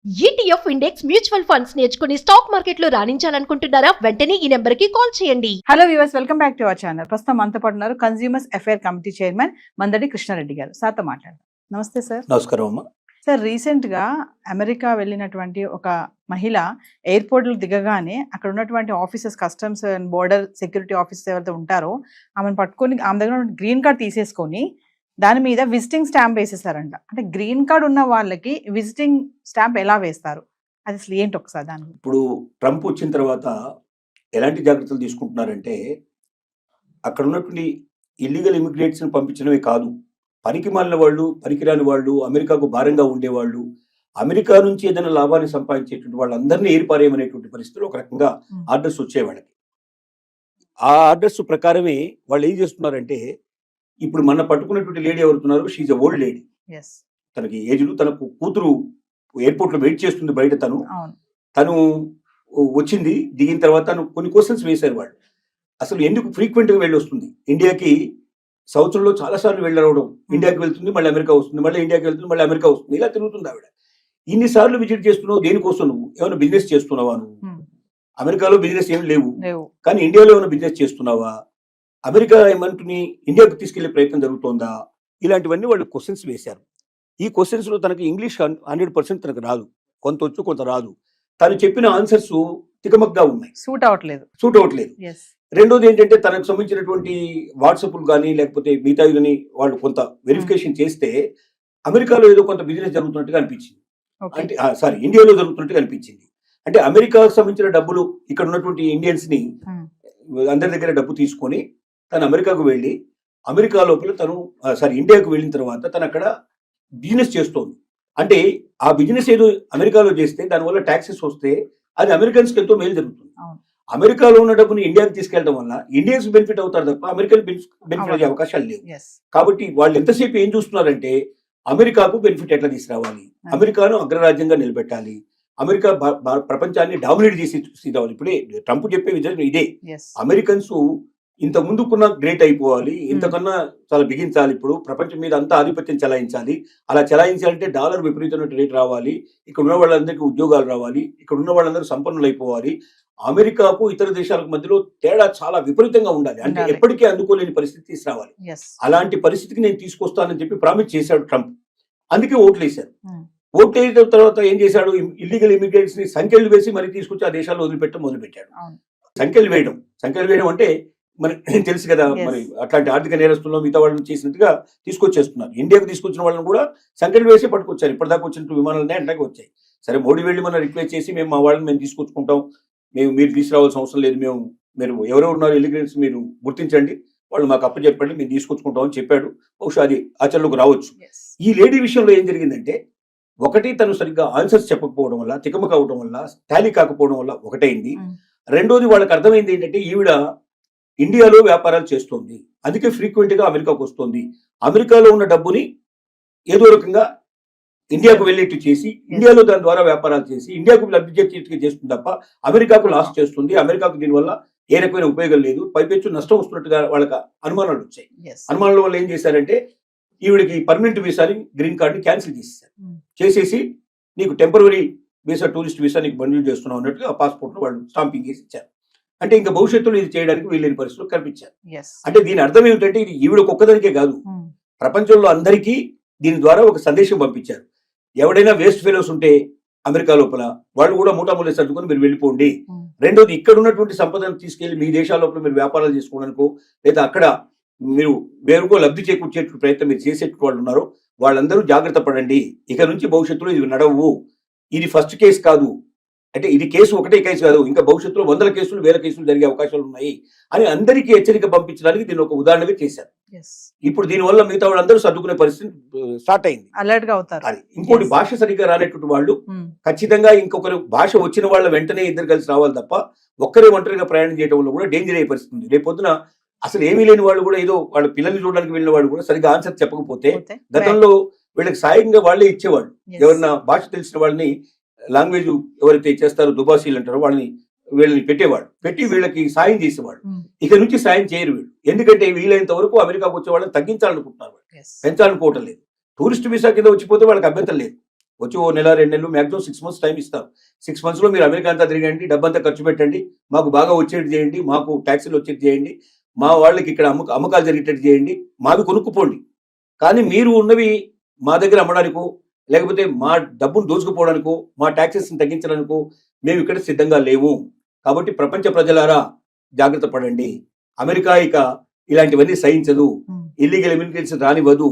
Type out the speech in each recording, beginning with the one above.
ETF index mutual funds నేర్చుకుని stock మార్కెట్లో రాణించాలనుకుంటున్నారా? వెంటనే ఈ నెంబర్కి కాల్ చేయండి. Hello viewers, welcome back to our channel. ప్రస్తుతం మనతో పాటు ఉన్నారు consumers affair committee chairman Mandadi Krishna Reddy garu. సార్తో మాట్లాడదాం. నమస్తే సార్. నమస్కారం అమ్మా. సార్, రీసెంట్ గా అమెరికా వెళ్ళినటువంటి ఒక మహిళ ఎయిర్పోర్ట్ లో దిగగానే అక్కడ ఉన్నటువంటి officers, customs and border security officers ఎవరైతే ఉంటారో ఆమెను పట్టుకొని ఆమె దగ్గర గ్రీన్ కార్డ్ తీసేసుకొని దాని మీద విజిటింగ్ స్టాంప్ వేసేసారంట. అంటే గ్రీన్ కార్డ్ ఉన్న వాళ్ళకి విజిటింగ్ స్టాంప్ ఎలా వేస్తారు, అది అసలు ఏంటి ఒకసారి దాని గురించి? ఇప్పుడు ట్రంప్ వచ్చిన తర్వాత ఎలాంటి జాగ్రత్తలు తీసుకుంటున్నారంటే, అక్కడ ఉన్నటువంటి ఇల్లీగల్ ఇమిగ్రేట్స్ని పంపించడమే కాదు, పనికి మాలిన వాళ్ళు, పనికిరాని వాళ్ళు, అమెరికాకు భారంగా ఉండేవాళ్ళు, అమెరికా నుంచి ఏదైనా లాభాన్ని సంపాదించేటువంటి వాళ్ళందరినీ ఏరిపారేయమనేటువంటి పరిస్థితులు ఒక రకంగా ఆర్డర్స్ వచ్చాయి వాళ్ళకి. ఆ ఆర్డర్స్ ప్రకారమే వాళ్ళు ఏం చేస్తున్నారంటే, ఇప్పుడు మన పట్టుకున్నటువంటి లేడీ ఎవరుతున్నారు, షీజ్ అ ఓల్డ్ లేడీ. తనకి ఏజ్లు, తనకు కూతురు ఎయిర్పోర్ట్ లో వెయిట్ చేస్తుంది బయట. తను వచ్చింది, దిగిన తర్వాత తను కొన్ని క్వశ్చన్స్ వేశారు వాళ్ళు. అసలు ఎందుకు ఫ్రీక్వెంట్ గా వెళ్ళి వస్తుంది ఇండియాకి? సంవత్సరంలో చాలా సార్లు వెళ్ళవడం, ఇండియాకి వెళ్తుంది, మళ్ళీ అమెరికా వస్తుంది, మళ్ళీ ఇండియాకి వెళ్తుంది, మళ్ళీ అమెరికా వస్తుంది, ఇలా తిరుగుతుంది ఆవిడ. ఇన్నిసార్లు విజిట్ చేస్తున్నావు దేనికోసం? నువ్వు ఏమైనా బిజినెస్ చేస్తున్నావా? నువ్వు అమెరికాలో బిజినెస్ ఏమి లేవు, కానీ ఇండియాలో ఏమైనా బిజినెస్ చేస్తున్నావా? అమెరికా ఏమంటుని ఇండియాకు తీసుకెళ్లే ప్రయత్నం జరుగుతోందా? ఇలాంటివన్నీ వాళ్ళు క్వశ్చన్స్ వేశారు. ఈ క్వశ్చన్స్ లో తనకు ఇంగ్లీష్ 100% తనకు రాదు, కొంత వచ్చు కొంత రాదు. తను చెప్పిన ఆన్సర్స్ తికమక్గా ఉన్నాయి, సూట్ అవ్వట్లేదు. రెండోది ఏంటంటే, తనకు సంబంధించినటువంటి వాట్సాప్లు కానీ లేకపోతే మిగతా కానీ వాళ్ళు కొంత వెరిఫికేషన్ చేస్తే అమెరికాలో ఏదో కొంత బిజినెస్ జరుగుతున్నట్టుగా అనిపించింది. అంటే ఇండియాలో జరుగుతున్నట్టుగా అనిపించింది. అంటే అమెరికాకు సంబంధించిన డబ్బులు ఇక్కడ ఉన్నటువంటి ఇండియన్స్ ని అందరి దగ్గర డబ్బు తీసుకొని తను అమెరికాకు వెళ్ళి, అమెరికా లోపల ఇండియాకు వెళ్ళిన తర్వాత తను అక్కడ బిజినెస్ చేస్తోంది. అంటే ఆ బిజినెస్ ఏదో అమెరికాలో చేస్తే దానివల్ల ట్యాక్సెస్ వస్తే అది అమెరికన్స్కి ఎంతో మేలు జరుగుతుంది. అమెరికాలో ఉన్న డబ్బుని ఇండియాకి తీసుకెళ్లడం వల్ల ఇండియన్స్ బెనిఫిట్ అవుతారు తప్ప అమెరికన్ బెనిఫిట్ అయ్యే అవకాశాలు లేవు. కాబట్టి వాళ్ళు ఎంతసేపు ఏం చూస్తున్నారంటే, అమెరికాకు బెనిఫిట్ ఎట్లా తీసుకురావాలి, అమెరికాను అగ్రరాజ్యంగా నిలబెట్టాలి, అమెరికా ప్రపంచాన్ని డామినేట్ చేసి రావాలి. ఇప్పుడే ట్రంప్ చెప్పే విధానం ఇదే. అమెరికన్స్ ఇంత ముందుకున్న గ్రేట్ అయిపోవాలి, ఇంతకన్నా చాలా బిగించాలి, ఇప్పుడు ప్రపంచం మీద అంతా ఆధిపత్యం చెలాయించాలి. అలా చెలాయించాలంటే డాలర్ విపరీతమైన రేట్ రావాలి, ఇక్కడ ఉన్న వాళ్ళందరికీ ఉద్యోగాలు రావాలి, ఇక్కడ ఉన్న వాళ్ళందరూ సంపన్నులు అయిపోవాలి. అమెరికాకు ఇతర దేశాలకు మధ్యలో తేడా చాలా విపరీతంగా ఉండాలి, అంటే ఎప్పటికీ అందుకోలేని పరిస్థితి తీసుకురావాలి. అలాంటి పరిస్థితికి నేను తీసుకొస్తానని చెప్పి ప్రామిస్ చేశాడు ట్రంప్. అందుకే ఓట్లు వేశారు. ఓట్లు వేసిన తర్వాత ఏం చేశాడు, ఇల్లీగల్ ఇమిగ్రెంట్స్ ని సంఖ్యలు వేసి మరి తీసుకొచ్చి ఆ దేశాల్లో వదిలిపెట్టడం మొదలుపెట్టాడు. సంఖ్యలు వేయడం అంటే మనకి తెలుసు కదా, మరి అట్లాంటి ఆర్థిక నేరస్తుల్లో మిగతా వాళ్ళని చేసినట్టుగా తీసుకొచ్చేస్తున్నారు. ఇండియాకు తీసుకొచ్చిన వాళ్ళని కూడా సంఖ్యలు వేసి పట్టుకొచ్చారు. ఇప్పటిదాకా వచ్చినట్టు విమానాలనే అంటే వచ్చాయి. సరే, మోడీ వెళ్ళి మనం రిక్వెస్ట్ చేసి మా వాళ్ళని మేము తీసుకొచ్చుకుంటాం, మీరు తీసుకురావాల్సిన అవసరం లేదు, మీరు ఎవరెవరు ఉన్నారు ఇల్లీగల్స్ మీరు గుర్తించండి, వాళ్ళు మాకు అప్పచెప్పండి, మేము తీసుకొచ్చుకుంటాం అని చెప్పాడు. బహుశా అది ఆచరణలోకి రావచ్చు. ఈ లేడీ విషయంలో ఏం జరిగిందంటే, ఒకటి తను సరిగ్గా ఆన్సర్స్ చెప్పకపోవడం వల్ల, తికమక అవడం వల్ల, టాలీ కాకపోవడం వల్ల ఒకటైంది. రెండోది వాళ్ళకి అర్థమైంది ఏంటంటే, ఈవిడ ఇండియాలో వ్యాపారాలు చేస్తోంది, అందుకే ఫ్రీక్వెంట్ గా అమెరికాకు వస్తుంది. అమెరికాలో ఉన్న డబ్బుని ఏదో రకంగా ఇండియాకు వెళ్ళేట్టు చేసి, ఇండియాలో దాని ద్వారా వ్యాపారాలు చేసి ఇండియాకు లబ్ధి చేస్తుంది తప్ప అమెరికాకు లాస్ చేస్తుంది. అమెరికాకు దీనివల్ల ఏ రకమైన ఉపయోగం లేదు, పైపెచ్చు నష్టం వస్తున్నట్టుగా వాళ్ళకి అనుమానాలు వచ్చాయి. అనుమానాల వల్ల ఏం చేశారంటే, ఈవిడికి పర్మనెంట్ వీసాని, గ్రీన్ కార్డుని క్యాన్సిల్ చేసేసి నీకు టెంపరరీ వీసా, టూరిస్ట్ వీసా నీకు బండిల్ చేస్తున్నావు అన్నట్టుగా ఆ పాస్పోర్ట్ వాళ్ళు స్టాంపింగ్ చేసి ఇచ్చారు. అంటే ఇంకా భవిష్యత్తులో ఇది చేయడానికి వీళ్ళని పరిస్థితులు కల్పించారు. అంటే దీని అర్థం ఏమిటంటే, ఇది ఈవిడకు ఒక్కదానికే కాదు, ప్రపంచంలో అందరికీ దీని ద్వారా ఒక సందేశం పంపించారు. ఎవడైనా వేస్ట్ ఫెలోస్ ఉంటే అమెరికా లోపల వాళ్ళు కూడా మూటామూలి సర్దుకొని మీరు వెళ్ళిపోండి. రెండోది, ఇక్కడ ఉన్నటువంటి సంపదను తీసుకెళ్లి మీ దేశాల లోపల మీరు వ్యాపారాలు చేసుకోవడానికో లేదా అక్కడ మీరు వేరుకో లబ్ధి చేకూర్చే ప్రయత్నం మీరు చేసేటువంటి వాళ్ళు ఉన్నారో వాళ్ళందరూ జాగ్రత్త పడండి. ఇక నుంచి భవిష్యత్తులో ఇది నడవు, ఇది ఫస్ట్ కేసు కాదు, అంటే ఇది కేసు ఒకటే కేసు కాదు, ఇంకా భవిష్యత్తులో 100 కేసులు 1000 కేసులు జరిగే అవకాశాలు ఉన్నాయి అని అందరికీ హెచ్చరిక పంపించడానికి దీన్ని ఒక ఉదాహరణగా చేశారు. ఇప్పుడు దీనివల్ల మిగతా వాళ్ళందరూ సర్దుకునే పరిస్థితి స్టార్ట్ అయింది, అలర్ట్ గా అవుతారు. అది ఇంకోటి, భాష సరిగ్గా రానటువంటి వాళ్ళు ఖచ్చితంగా ఇంకొకరు భాష వచ్చిన వాళ్ళ వెంటనే ఇద్దరు కలిసి రావాలి తప్ప ఒక్కరే ఒంటరిగా ప్రయాణం చేయడం వల్ల కూడా డేంజర్ అయ్యే పరిస్థితి ఉంది. రేపొద్దున అసలు ఏమీ లేని వాళ్ళు కూడా, ఏదో వాళ్ళ పిల్లల్ని చూడడానికి వెళ్ళిన వాళ్ళు కూడా సరిగ్గా ఆన్సర్ చెప్పకపోతే, గతంలో వీళ్ళకి సాయంగా వాళ్ళే ఇచ్చేవాళ్ళు. ఎవరన్నా భాష తెలిసిన వాళ్ళని, లాంగ్వేజ్ ఎవరైతే చేస్తారో దుబాసీలు అంటారో వీళ్ళని పెట్టి వీళ్ళకి సాయం చేసేవాళ్ళు. ఇక నుంచి సాయం చేయరు వీళ్ళు, ఎందుకంటే వీలైనంత వరకు అమెరికాకు వచ్చే వాళ్ళని తగ్గించాలనుకుంటున్నారు, పెంచాలనుకోవటం లేదు. టూరిస్ట్ వీసా కింద వచ్చిపోతే వాళ్ళకి అభ్యంతరం లేదు, వచ్చి ఓ నెల 2 నెలలు మ్యాక్సిమం 6 months టైం ఇస్తారు. 6 months లో మీరు అమెరికా అంతా తిరగండి, డబ్బంతా ఖర్చు పెట్టండి, మాకు బాగా వచ్చేది చేయండి, మాకు ట్యాక్సీలు వచ్చేది చేయండి, మా వాళ్ళకి ఇక్కడ అమ్మకాలు జరిగేటట్టు చేయండి, మావి కొనుక్కుపోండి. కానీ మీరు ఉన్నవి మా దగ్గర అమ్మడానికో లేకపోతే మా డబ్బును దోచుకుపోవడానికో మా ట్యాక్సెస్ని తగ్గించడానికో మేము ఇక్కడ సిద్ధంగా లేవు. కాబట్టి ప్రపంచ ప్రజలారా జాగ్రత్త పడండి. అమెరికా ఇక ఇలాంటివన్నీ సహించదు, ఇల్లీగల్ ఇమిగ్రెంట్స్ రానివ్వదు,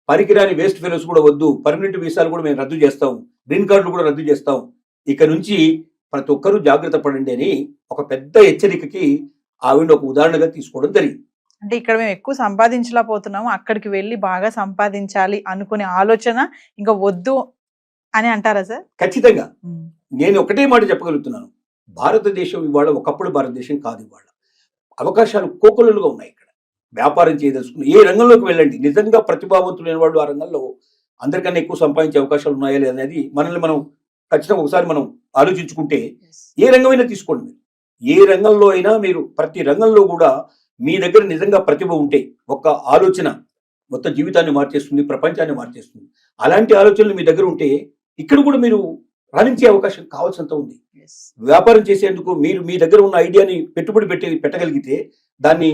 పనికిరాని వేస్ట్ ఫెలోస్ కూడా వద్దు, పర్మనెంట్ వీసాలు కూడా మేము రద్దు చేస్తాం, గ్రీన్ కార్డులు కూడా రద్దు చేస్తాం. ఇక నుంచి ప్రతి ఒక్కరూ జాగ్రత్త పడండి అని ఒక పెద్ద హెచ్చరికకి ఆవిడ ఒక ఉదాహరణగా తీసుకోవడం జరిగింది. అంటే ఇక్కడ మేము ఎక్కువ సంపాదించలేకపోతున్నాము, అక్కడికి వెళ్ళి బాగా సంపాదించాలి అనుకునే ఆలోచన ఇంకా వద్దు అని అంటారా సార్? ఖచ్చితంగా. నేను ఒకటే మాట చెప్పగలుగుతున్నాను, భారతదేశం ఇవాళ ఒకప్పుడు భారతదేశం కాదు. ఇవాళ అవకాశాలు కోకొల్లలుగా ఉన్నాయి. ఇక్కడ వ్యాపారం చేయదలుచుకుని ఏ రంగంలోకి వెళ్ళండి, నిజంగా ప్రతిభావంతులైన వాళ్ళు ఆ రంగంలో అందరికన్నా ఎక్కువ సంపాదించే అవకాశాలు ఉన్నాయా లేదనేది మనల్ని మనం ఖచ్చితంగా ఒకసారి మనం ఆలోచించుకుంటే ఏ రంగమైనా తీసుకోండి. మీరు ఏ రంగంలో అయినా మీరు ప్రతి రంగంలో కూడా మీ దగ్గర నిజంగా ప్రతిభ ఉంటే ఒక్క ఆలోచన మొత్తం జీవితాన్ని మార్చేస్తుంది, ప్రపంచాన్ని మార్చేస్తుంది. అలాంటి ఆలోచనలు మీ దగ్గర ఉంటే ఇక్కడ కూడా మీరు రాణించే అవకాశం కావాల్సినంత ఉంది. వ్యాపారం చేసేందుకు మీ దగ్గర ఉన్న ఐడియాని పెట్టుబడి పెట్టగలిగితే దాన్ని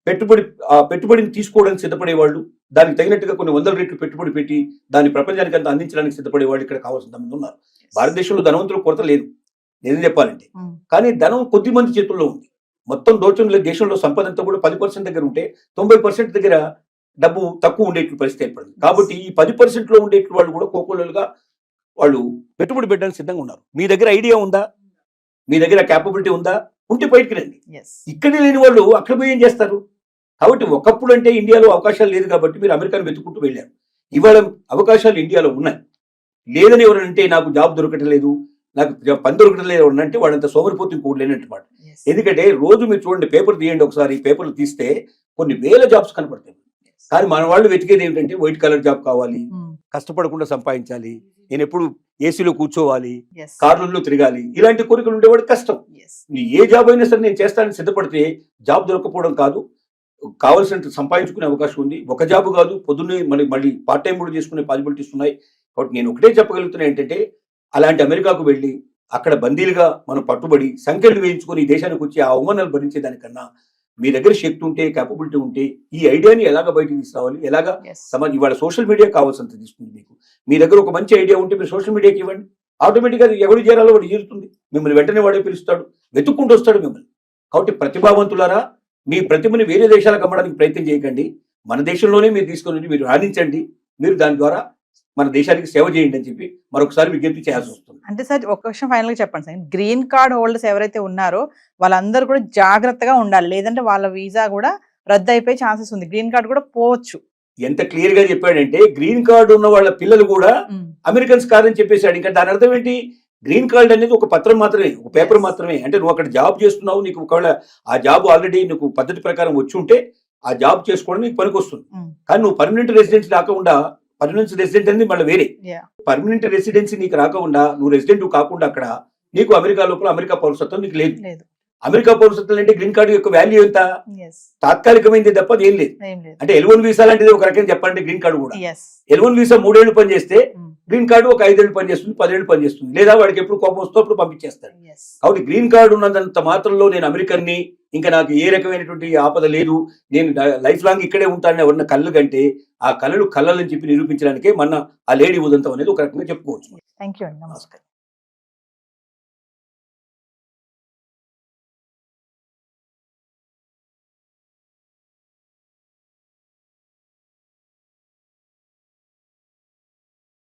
పెట్టుబడిని తీసుకోవడానికి సిద్ధపడే వాళ్ళు, దానికి తగినట్టుగా కొన్ని 100 రెట్లు పెట్టుబడి పెట్టి దాన్ని ప్రపంచానికి అంతా అందించడానికి సిద్ధపడే వాళ్ళు ఇక్కడ కావాల్సిన మంది ఉన్నారు. భారతదేశంలో ధనవంతుల కొరత లేదు నిజం చెప్పాలంటే, కానీ ధనం కొద్ది మంది చేతుల్లో ఉంది. మొత్తం దేశంలో సంపద అంతా కూడా 10% దగ్గర ఉంటే 90% దగ్గర డబ్బు తక్కువ ఉండేట్లు పరిస్థితి ఏర్పడింది. కాబట్టి ఈ 10%లో ఉండేట్లు వాళ్ళు కూడా కోకోలుగా వాళ్ళు పెట్టుబడి పెట్టడానికి సిద్ధంగా ఉన్నారు. మీ దగ్గర ఐడియా ఉందా, మీ దగ్గర క్యాపబిలిటీ ఉందా, ఉంటే బయటికి రండి. ఇక్కడే లేని వాళ్ళు అక్కడ పోయి ఏం చేస్తారు? కాబట్టి ఒకప్పుడు అంటే ఇండియాలో అవకాశాలు లేదు కాబట్టి మీరు అమెరికాను వెతుక్కుంటూ వెళ్ళారు. ఇవాళ అవకాశాలు ఇండియాలో ఉన్నాయి. లేదని ఎవరంటే నాకు జాబ్ దొరకటం లేదు, నాకు పని దొరకటం లేదు అంటే వాడంత సోమరిపోతు ఇంకోటి లేనట్టు మాట. ఎందుకంటే రోజు మీరు చూడండి, పేపర్ తీయండి ఒకసారి, పేపర్లు తీస్తే కొన్ని వేల జాబ్స్ కనపడతాయి. కానీ మన వాళ్ళు వెతికేది ఏంటంటే వైట్ కలర్ జాబ్ కావాలి, కష్టపడకుండా సంపాదించాలి, నేను ఎప్పుడు ఏసీలో కూర్చోవాలి, కార్లలో తిరగాలి, ఇలాంటి కోరికలు ఉండేవాడు కష్టం. ఏ జాబ్ అయినా సరే నేను చేస్తానని సిద్ధపడితే జాబ్ దొరకపోవడం కాదు, కావాల్సినంత సంపాదించుకునే అవకాశం ఉంది. ఒక జాబ్ కాదు, పొద్దున్నే మళ్ళీ పార్ట్ టైం కూడా చేసుకునే పాసిబిలిటీస్ ఉన్నాయి. కాబట్టి నేను ఒకటే చెప్పగలుగుతున్నా ఏంటంటే, అలాంటి అమెరికాకు వెళ్ళి అక్కడ బందీలుగా మనం పట్టుబడి సంఖ్యలు వేయించుకొని ఈ దేశానికి వచ్చి ఆ అవమానాలు భరించేదానికన్నా మీ దగ్గర శక్తి ఉంటే, క్యాపబిలిటీ ఉంటే ఈ ఐడియాని ఎలాగ బయటకు తీసుకురావాలి, ఎలాగా సమాజం ఇవాళ సోషల్ మీడియా కావాల్సినంత తీసుకుంది. మీకు మీ దగ్గర ఒక మంచి ఐడియా ఉంటే మీరు సోషల్ మీడియాకి ఇవ్వండి, ఆటోమేటిక్గా ఎవరు చేరాలో వాడు చేరుతుంది, మిమ్మల్ని వెంటనే వాడే పిలుస్తాడు, వెతుక్కుంటూ వస్తాడు మిమ్మల్ని. కాబట్టి ప్రతిభావంతులారా, మీ ప్రతిభని వేరే దేశాలకు అమ్మడానికి ప్రయత్నం చేయకండి, మన దేశంలోనే మీరు తీసుకొని మీరు రాణించండి, మీరు దాని ద్వారా మన దేశానికి సేవ చేయండి అని చెప్పి మరొకసారి విజ్ఞప్తి చేయాల్సి వస్తుంది. అంటే సార్ ఒక విషయం ఫైనల్ గా చెప్పండి సార్, గ్రీన్ కార్డ్ హోల్డర్స్ ఎవరైతే ఉన్నారో వాళ్ళందరూ కూడా జాగ్రత్తగా ఉండాలి, లేదంటే వాళ్ళ వీసా కూడా రద్దు అయిపోయే ఛాన్సెస్ ఉంది, గ్రీన్ కార్డ్ కూడా పోవచ్చు. ఎంత క్లియర్ గా చెప్పాడంటే, గ్రీన్ కార్డు ఉన్న వాళ్ళ పిల్లలు కూడా అమెరికన్స్ కాదని చెప్పేశాడు. ఇంకా దాని అర్థం ఏంటి? గ్రీన్ కార్డ్ అనేది ఒక పత్రం మాత్రమే, ఒక పేపర్ మాత్రమే. అంటే నువ్వు అక్కడ జాబ్ చేస్తున్నావు, నీకు ఒకవేళ ఆ జాబ్ ఆల్రెడీ నీకు పద్ధతి ప్రకారం వచ్చి ఉంటే ఆ జాబ్ చేసుకోవడం నీకు పనికి వస్తుంది. కానీ నువ్వు పర్మనెంట్ రెసిడెన్స్ రాకుండా, పర్మనెంట్ రెసిడెంట్ అనేది మళ్ళీ వేరే, పర్మనెంట్ రెసిడెన్సీ నీకు రాకుండా, నువ్వు రెసిడెంట్ కాకుండా అక్కడ నీకు అమెరికా లోపల అమెరికా పౌరసత్వం నీకు లేదు. అమెరికా పౌరసత్వం అంటే గ్రీన్ కార్డు యొక్క వాల్యూ ఎంత? తాత్కాలికమైంది తప్ప అది ఏం లేదు. అంటే L1 వీసా లాంటిది ఒక రకంగా చెప్పాలంటే గ్రీన్ కార్డు కూడా. L1 వీసా 3 ఏళ్ళు పనిచేస్తే గ్రీన్ కార్డు ఒక 5 ఏళ్ళు పనిచేస్తుంది, 10 ఏళ్ళు పనిచేస్తుంది, లేదా వాడికి ఎప్పుడు కోపం వస్తే అప్పుడు పంపించేస్తాడు. కాబట్టి గ్రీన్ కార్డు ఉన్నంత మాత్రంలో నేను అమెరికన్ని, ఇంకా నాకు ఏ రకమైనటువంటి ఆపద లేదు, నేను లైఫ్ లాంగ్ ఇక్కడే ఉంటానని ఎవరన్నా కళ్ళు కంటే ఆ కళలు కళ్ళని చెప్పి నిరూపించడానికే మన ఆ లేడీ ఉదంతం అనేది ఒక రకంగా చెప్పుకోవచ్చు. థ్యాంక్ యూ అండి, నమస్కారం.